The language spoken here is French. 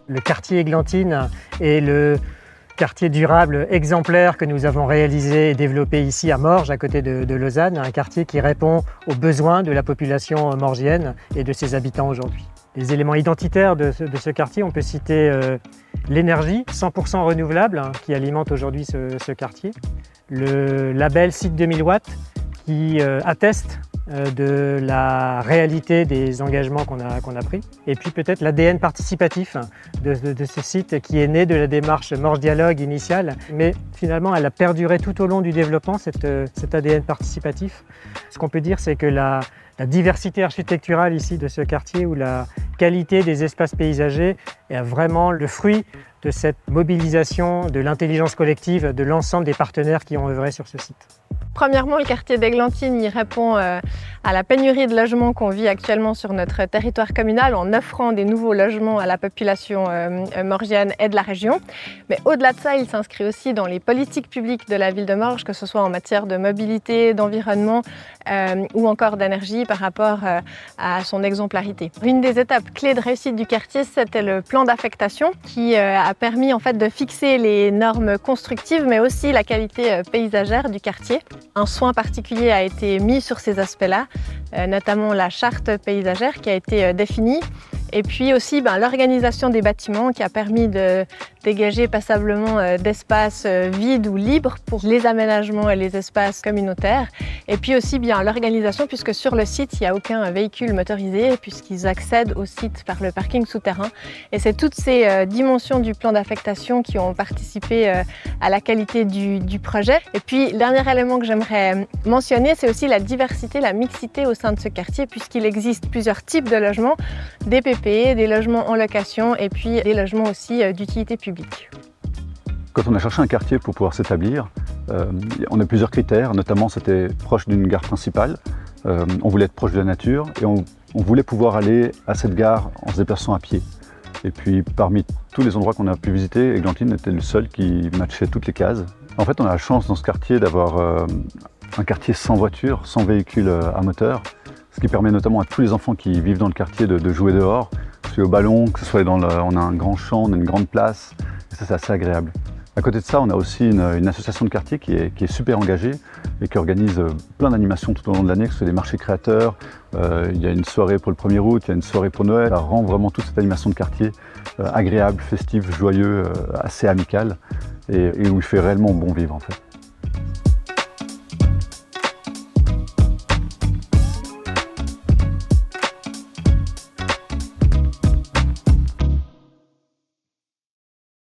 Le quartier Églantine est le quartier durable exemplaire que nous avons réalisé et développé ici à Morges, à côté de Lausanne, un quartier qui répond aux besoins de la population morgienne et de ses habitants aujourd'hui. Les éléments identitaires de ce quartier, on peut citer l'énergie 100% renouvelable qui alimente aujourd'hui ce quartier, le label Site 2000 watts qui atteste de la réalité des engagements qu'on a pris. Et puis peut-être l'ADN participatif de ce site qui est né de la démarche Morges Dialogue initiale, mais finalement elle a perduré tout au long du développement, cet ADN participatif. Ce qu'on peut dire, c'est que la diversité architecturale ici de ce quartier, ou la qualité des espaces paysagers, est vraiment le fruit de cette mobilisation de l'intelligence collective de l'ensemble des partenaires qui ont œuvré sur ce site. Premièrement, le quartier d'Églantine y répond à la pénurie de logements qu'on vit actuellement sur notre territoire communal en offrant des nouveaux logements à la population morgienne et de la région. Mais au-delà de ça, il s'inscrit aussi dans les politiques publiques de la ville de Morges, que ce soit en matière de mobilité, d'environnement ou encore d'énergie par rapport à son exemplarité. Une des étapes clés de réussite du quartier, c'était le plan d'affectation qui a permis en fait de fixer les normes constructives mais aussi la qualité paysagère du quartier. Un soin particulier a été mis sur ces aspects-là, notamment la charte paysagère qui a été définie, et puis aussi l'organisation des bâtiments qui a permis de dégager passablement d'espaces vides ou libres pour les aménagements et les espaces communautaires, et puis aussi l'organisation, puisque sur le site il n'y a aucun véhicule motorisé puisqu'ils accèdent au site par le parking souterrain, et c'est toutes ces dimensions du plan d'affectation qui ont participé à la qualité du projet. Et puis le dernier élément que j'aimerais mentionner, c'est aussi la diversité, la mixité au sein de ce quartier, puisqu'il existe plusieurs types de logements, des PP, des logements en location et puis des logements aussi d'utilité publique. Quand on a cherché un quartier pour pouvoir s'établir, on a plusieurs critères, notamment c'était proche d'une gare principale, on voulait être proche de la nature et on voulait pouvoir aller à cette gare en se déplaçant à pied. Et puis parmi tous les endroits qu'on a pu visiter, Églantine était le seul qui matchait toutes les cases. En fait, on a la chance dans ce quartier d'avoir un quartier sans voiture, sans véhicule à moteur, ce qui permet notamment à tous les enfants qui vivent dans le quartier de jouer dehors, jouer au ballon, que ce soit on a un grand champ, on a une grande place, et ça c'est assez agréable. À côté de ça, on a aussi une association de quartier qui est super engagée et qui organise plein d'animations tout au long de l'année, que ce soit des marchés créateurs, il y a une soirée pour le 1er août, il y a une soirée pour Noël. Ça rend vraiment toute cette animation de quartier agréable, festive, joyeux, assez amicale et où il fait réellement bon vivre en fait.